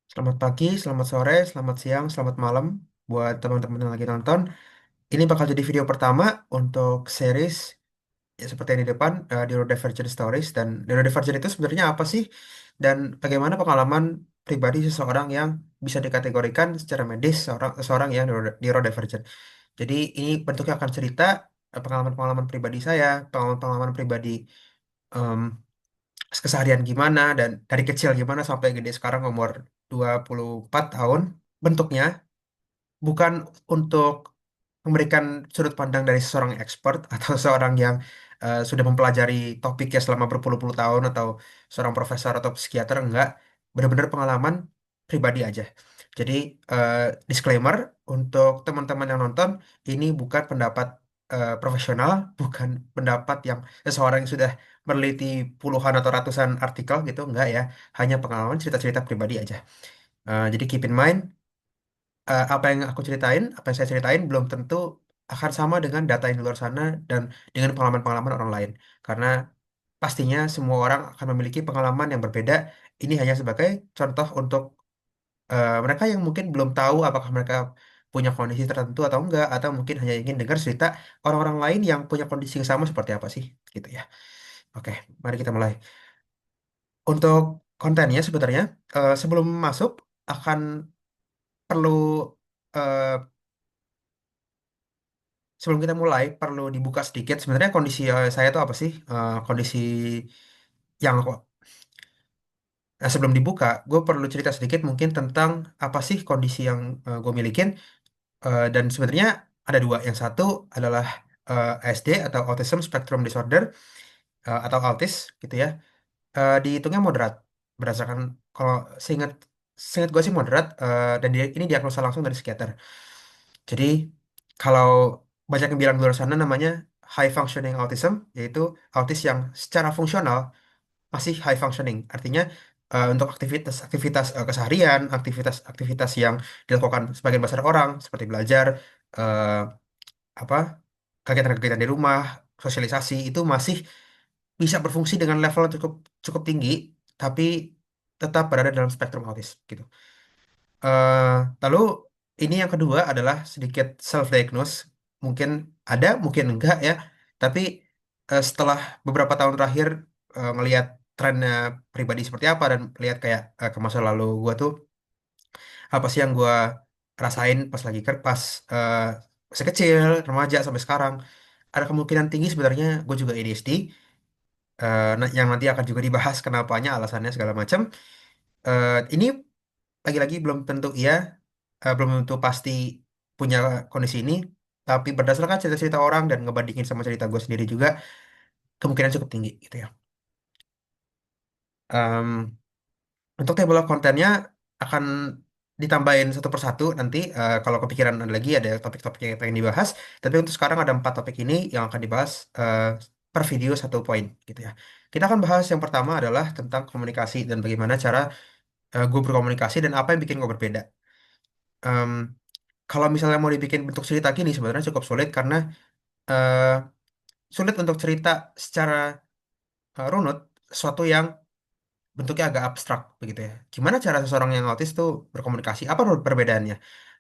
Selamat pagi, selamat sore, selamat siang, selamat malam buat teman-teman yang lagi nonton. Ini bakal jadi video pertama untuk series ya, seperti yang di depan, Neurodivergent Stories. Dan Neurodivergent itu sebenarnya apa sih? Dan bagaimana pengalaman pribadi seseorang yang bisa dikategorikan secara medis seseorang yang neurodivergent. Jadi ini bentuknya akan cerita pengalaman-pengalaman pribadi saya, pengalaman-pengalaman pribadi em, keseharian gimana, dan dari kecil gimana sampai gede sekarang umur 24 tahun. Bentuknya bukan untuk memberikan sudut pandang dari seorang expert atau seorang yang sudah mempelajari topiknya selama berpuluh-puluh tahun, atau seorang profesor atau psikiater. Enggak, benar-benar pengalaman pribadi aja. Jadi eh, disclaimer untuk teman-teman yang nonton, ini bukan pendapat profesional, bukan pendapat yang seseorang yang sudah meneliti puluhan atau ratusan artikel gitu. Enggak ya, hanya pengalaman cerita-cerita pribadi aja. Jadi keep in mind, apa yang aku ceritain, apa yang saya ceritain belum tentu akan sama dengan data yang di luar sana dan dengan pengalaman-pengalaman orang lain. Karena pastinya semua orang akan memiliki pengalaman yang berbeda. Ini hanya sebagai contoh untuk mereka yang mungkin belum tahu apakah mereka punya kondisi tertentu atau enggak, atau mungkin hanya ingin dengar cerita orang-orang lain yang punya kondisi yang sama seperti apa sih, gitu ya. Oke, mari kita mulai. Untuk kontennya sebenarnya, sebelum masuk akan perlu eh, sebelum kita mulai perlu dibuka sedikit sebenarnya kondisi saya itu apa sih. Kondisi yang aku sebelum dibuka, gue perlu cerita sedikit mungkin tentang apa sih kondisi yang gue milikin. Dan sebenarnya ada dua. Yang satu adalah ASD atau Autism Spectrum Disorder, atau autis gitu ya. Dihitungnya moderat berdasarkan, kalau seingat seingat gue sih moderat, dan ini diagnosa langsung dari psikiater. Jadi kalau banyak yang bilang di luar sana namanya high functioning autism, yaitu autis yang secara fungsional masih high functioning. Artinya untuk aktivitas keseharian, aktivitas yang dilakukan sebagian besar orang seperti belajar, eh, apa kegiatan-kegiatan di rumah, sosialisasi itu masih bisa berfungsi dengan level yang cukup cukup tinggi, tapi tetap berada dalam spektrum autis gitu. Eh, Lalu ini yang kedua adalah sedikit self-diagnose. Mungkin ada, mungkin enggak ya. Tapi setelah beberapa tahun terakhir ngelihat trennya pribadi seperti apa, dan lihat kayak ke masa lalu gue tuh apa sih yang gue rasain pas lagi pas eh, masih kecil, remaja sampai sekarang, ada kemungkinan tinggi sebenarnya gue juga ADHD. Yang nanti akan juga dibahas kenapanya, alasannya segala macam. Ini lagi-lagi belum tentu iya, belum tentu pasti punya kondisi ini, tapi berdasarkan cerita-cerita orang dan ngebandingin sama cerita gue sendiri juga, kemungkinan cukup tinggi gitu ya. Em, untuk table of kontennya akan ditambahin satu persatu nanti, kalau kepikiran ada lagi ada topik-topik yang pengen dibahas. Tapi untuk sekarang ada 4 topik ini yang akan dibahas per video satu poin gitu ya. Kita akan bahas yang pertama adalah tentang komunikasi dan bagaimana cara gue berkomunikasi dan apa yang bikin gue berbeda. Em, Kalau misalnya mau dibikin bentuk cerita gini sebenarnya cukup sulit, karena eh, sulit untuk cerita secara runut sesuatu yang bentuknya agak abstrak begitu ya. Gimana cara seseorang yang autis tuh berkomunikasi? Apa menurut perbedaannya?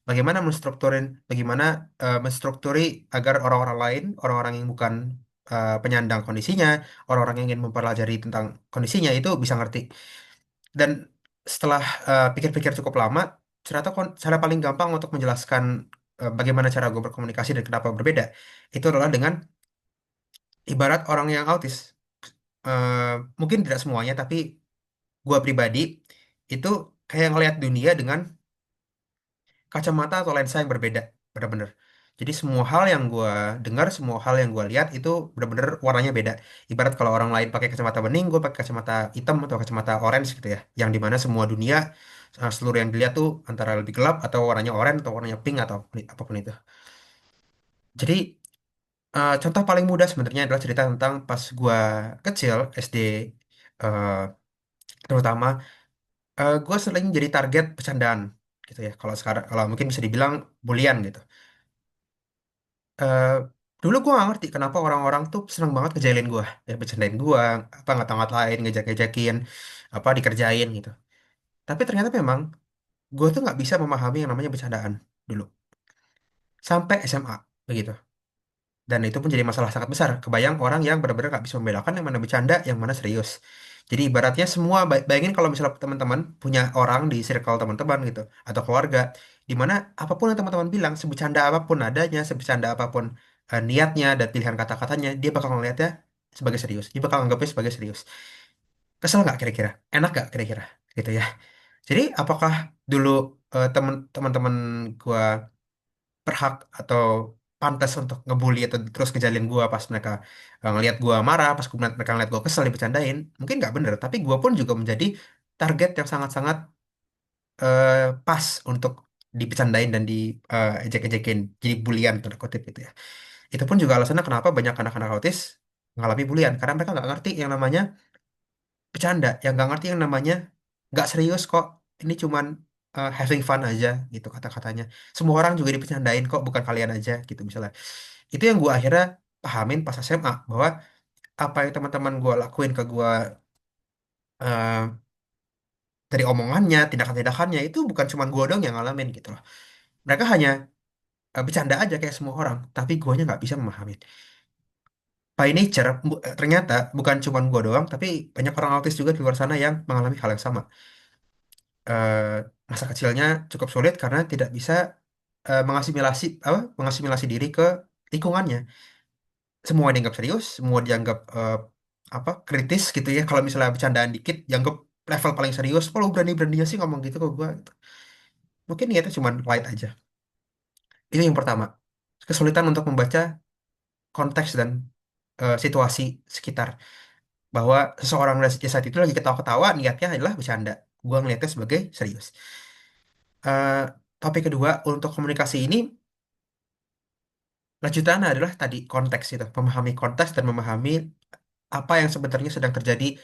Bagaimana menstrukturi agar orang-orang lain, orang-orang yang bukan penyandang kondisinya, orang-orang yang ingin mempelajari tentang kondisinya itu bisa ngerti. Dan setelah pikir-pikir cukup lama, ternyata cara paling gampang untuk menjelaskan bagaimana cara gue berkomunikasi dan kenapa berbeda, itu adalah dengan ibarat orang yang autis. Eh, Mungkin tidak semuanya, tapi gue pribadi itu kayak ngelihat dunia dengan kacamata atau lensa yang berbeda, benar-benar. Jadi semua hal yang gue dengar, semua hal yang gue lihat itu benar-benar warnanya beda. Ibarat kalau orang lain pakai kacamata bening, gue pakai kacamata hitam atau kacamata orange gitu ya. Yang dimana semua dunia, seluruh yang dilihat tuh antara lebih gelap atau warnanya oranye atau warnanya pink atau apapun itu. Jadi contoh paling mudah sebenarnya adalah cerita tentang pas gue kecil SD, eh, terutama gue sering jadi target bercandaan gitu ya. Kalau sekarang, kalau mungkin bisa dibilang bulian gitu. eh Dulu gue gak ngerti kenapa orang-orang tuh seneng banget ngejailin gue, ya bercandain gue, apa ngata-ngatain, ngejek-ngejekin, apa dikerjain gitu. Tapi ternyata memang gue tuh nggak bisa memahami yang namanya bercandaan dulu sampai SMA begitu. Dan itu pun jadi masalah sangat besar. Kebayang orang yang benar-benar nggak bisa membedakan yang mana bercanda, yang mana serius. Jadi ibaratnya semua, bayangin kalau misalnya teman-teman punya orang di circle teman-teman gitu, atau keluarga, di mana apapun yang teman-teman bilang, sebecanda apapun adanya, sebecanda apapun niatnya dan pilihan kata-katanya, dia bakal ngelihatnya sebagai serius. Dia bakal anggapnya sebagai serius. Kesel nggak kira-kira? Enak nggak kira-kira? Gitu ya. Jadi apakah dulu teman-teman gua berhak atau pantas untuk ngebully atau terus ngejalin gua pas mereka ngelihat gua marah, pas mereka ngeliat gua kesel dibercandain, mungkin nggak bener, tapi gua pun juga menjadi target yang sangat-sangat eh, pas untuk dibercandain dan di ejek-ejekin, jadi bulian tanda kutip gitu ya. Itu pun juga alasannya kenapa banyak anak-anak autis mengalami bulian, karena mereka nggak ngerti yang namanya bercanda, yang nggak ngerti yang namanya nggak serius kok, ini cuman having fun aja gitu kata-katanya. Semua orang juga dibercandain kok, bukan kalian aja gitu misalnya. Itu yang gue akhirnya pahamin pas SMA, bahwa apa yang teman-teman gue lakuin ke gue dari omongannya, tindakan-tindakannya, itu bukan cuma gue dong yang ngalamin gitu loh. Mereka hanya bercanda aja kayak semua orang, tapi guanya nggak bisa memahami. By nature, ternyata bukan cuma gue doang, tapi banyak orang autis juga di luar sana yang mengalami hal yang sama. eh, Masa kecilnya cukup sulit karena tidak bisa mengasimilasi diri ke lingkungannya. Semua dianggap serius, semua dianggap kritis gitu ya. Kalau misalnya bercandaan dikit, dianggap level paling serius. Kalau berani-beraninya sih ngomong gitu ke gue. Gitu. Mungkin niatnya cuma light aja. Itu yang pertama. Kesulitan untuk membaca konteks dan situasi sekitar. Bahwa seseorang di saat itu lagi ketawa-ketawa, niatnya adalah bercanda. Gue ngeliatnya sebagai serius. Eh, Topik kedua, untuk komunikasi ini, lanjutannya adalah tadi konteks itu. Memahami konteks dan memahami apa yang sebenarnya sedang terjadi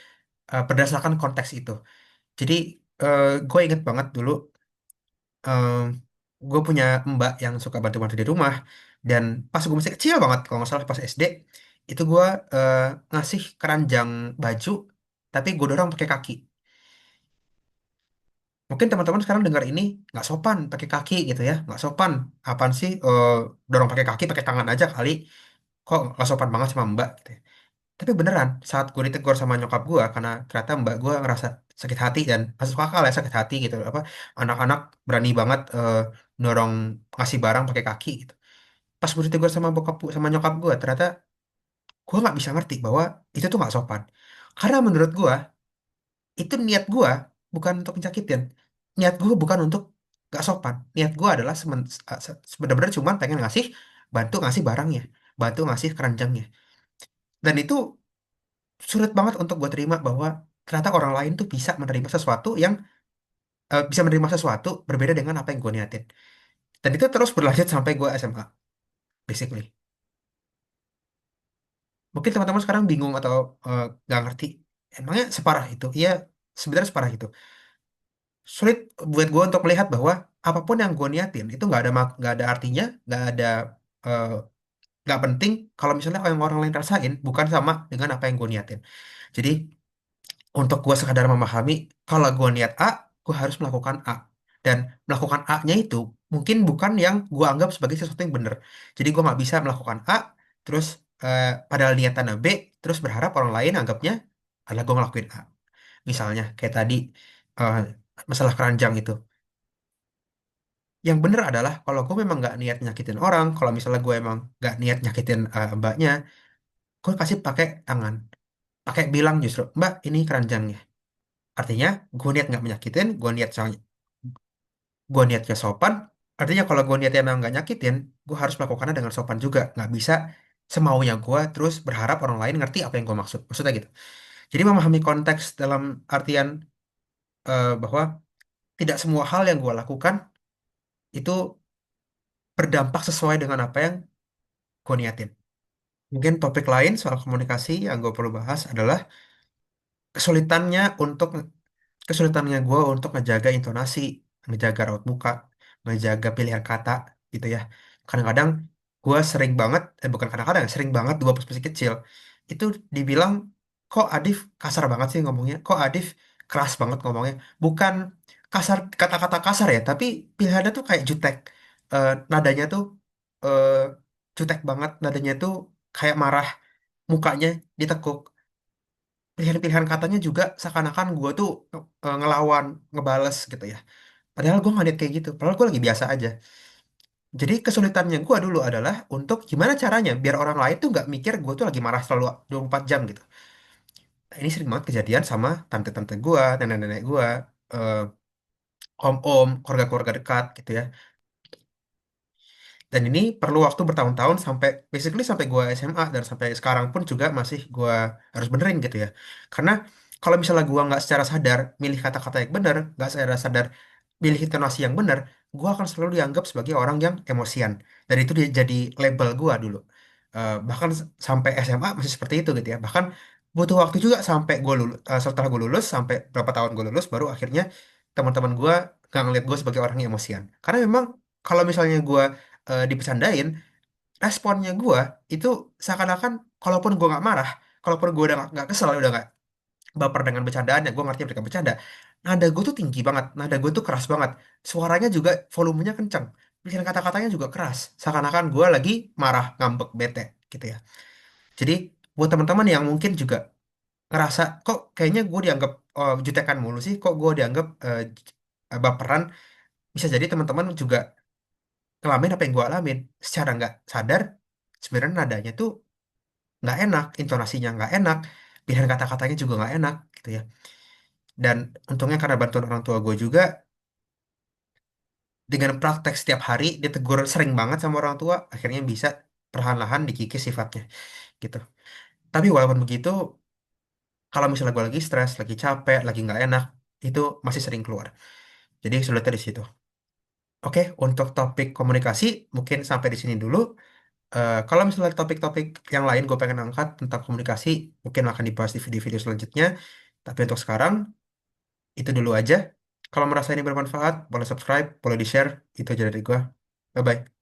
berdasarkan konteks itu. Jadi gue inget banget dulu gue punya mbak yang suka bantu-bantu di rumah, dan pas gue masih kecil banget kalau nggak salah pas SD itu gue eh, ngasih keranjang baju tapi gue dorong pakai kaki. Mungkin teman-teman sekarang dengar ini nggak sopan pakai kaki gitu ya, nggak sopan, apaan sih dorong pakai kaki, pakai tangan aja kali, kok nggak sopan banget sama mbak gitu ya. Tapi beneran, saat gue ditegur sama nyokap gue, karena ternyata mbak gue ngerasa sakit hati dan masuk akal ya sakit hati gitu. Apa anak-anak berani banget dorong ngasih barang pakai kaki gitu. Pas gue ditegur sama sama nyokap gue, ternyata gue nggak bisa ngerti bahwa itu tuh nggak sopan. Karena menurut gue itu niat gue bukan untuk menyakitin. Niat gue bukan untuk nggak sopan. Niat gue adalah sebenarnya cuma pengen bantu ngasih barangnya, bantu ngasih keranjangnya. Dan itu sulit banget untuk gue terima bahwa ternyata orang lain tuh bisa menerima sesuatu berbeda dengan apa yang gue niatin. Dan itu terus berlanjut sampai gue SMA, basically. Mungkin teman-teman sekarang bingung atau nggak ngerti, emangnya separah itu? Iya, sebenarnya separah itu. Sulit buat gue untuk melihat bahwa apapun yang gue niatin itu nggak ada artinya, eh, nggak penting kalau misalnya yang orang lain rasain bukan sama dengan apa yang gue niatin. Jadi untuk gue sekadar memahami, kalau gue niat A, gue harus melakukan A. Dan melakukan A-nya itu mungkin bukan yang gue anggap sebagai sesuatu yang benar. Jadi gue nggak bisa melakukan A, terus padahal niatannya B, terus berharap orang lain anggapnya adalah gue ngelakuin A. Misalnya kayak tadi eh, masalah keranjang itu. Yang benar adalah kalau gue memang nggak niat nyakitin orang, kalau misalnya gue emang nggak niat nyakitin mbaknya, gue kasih pakai tangan. Pakai bilang justru, Mbak ini keranjangnya. Artinya gue niat nggak menyakitin, gue niatnya sopan. Artinya kalau gue niatnya emang nggak nyakitin, gue harus melakukannya dengan sopan juga. Nggak bisa semaunya gue terus berharap orang lain ngerti apa yang gue maksud. Maksudnya gitu. Jadi memahami konteks dalam artian bahwa tidak semua hal yang gue lakukan itu berdampak sesuai dengan apa yang gue niatin. Mungkin topik lain soal komunikasi yang gue perlu bahas adalah kesulitannya untuk kesulitannya gue untuk ngejaga intonasi, ngejaga raut muka, ngejaga pilihan kata gitu ya. Kadang-kadang gue sering banget, bukan kadang-kadang, sering banget gue pas masih kecil, itu dibilang, kok Adif kasar banget sih ngomongnya, kok Adif keras banget ngomongnya. Bukan kasar, kata-kata kasar ya, tapi pilihannya tuh kayak jutek. Nadanya tuh eh, jutek banget, nadanya tuh kayak marah, mukanya ditekuk. Pilihan-pilihan katanya juga seakan-akan gue tuh ngelawan, ngebales gitu ya. Padahal gue nggak niat kayak gitu, padahal gue lagi biasa aja. Jadi kesulitannya gue dulu adalah untuk gimana caranya biar orang lain tuh nggak mikir gue tuh lagi marah selalu 24 jam gitu. Nah, ini sering banget kejadian sama tante-tante gue, nenek-nenek gue, eh, om-om, keluarga-keluarga dekat gitu ya. Dan ini perlu waktu bertahun-tahun sampai basically sampai gua SMA dan sampai sekarang pun juga masih gua harus benerin gitu ya. Karena kalau misalnya gua nggak secara sadar milih kata-kata yang benar, nggak secara sadar milih intonasi yang benar, gua akan selalu dianggap sebagai orang yang emosian. Dan itu dia jadi label gua dulu. Bahkan sampai SMA masih seperti itu gitu ya. Bahkan butuh waktu juga sampai gua lulus, setelah gua lulus sampai berapa tahun gua lulus baru akhirnya teman-teman gua nggak ngeliat gue sebagai orang yang emosian. Karena memang kalau misalnya gue dibecandain, responnya gue itu seakan-akan kalaupun gue nggak marah, kalaupun gue udah nggak kesel, udah nggak baper dengan bercandaannya, gue ngerti mereka bercanda. Nada gue tuh tinggi banget, nada gue tuh keras banget, suaranya juga volumenya kenceng, pilihan kata-katanya juga keras, seakan-akan gue lagi marah, ngambek, bete, gitu ya. Jadi buat teman-teman yang mungkin juga ngerasa kok kayaknya gue dianggap jutekan mulu sih, kok gue dianggap baperan, bisa jadi teman-teman juga ngalamin apa yang gue alamin secara nggak sadar. Sebenarnya nadanya tuh nggak enak, intonasinya nggak enak, pilihan kata-katanya juga nggak enak gitu ya. Dan untungnya karena bantuan orang tua gue juga, dengan praktek setiap hari ditegur sering banget sama orang tua, akhirnya bisa perlahan-lahan dikikis sifatnya gitu. Tapi walaupun begitu, kalau misalnya gue lagi stres, lagi capek, lagi nggak enak, itu masih sering keluar. Jadi sulitnya di situ. Oke, untuk topik komunikasi mungkin sampai di sini dulu. Kalau misalnya topik-topik yang lain gue pengen angkat tentang komunikasi, mungkin akan dibahas di video-video selanjutnya. Tapi untuk sekarang, itu dulu aja. Kalau merasa ini bermanfaat, boleh subscribe, boleh di-share. Itu aja dari gue. Bye-bye.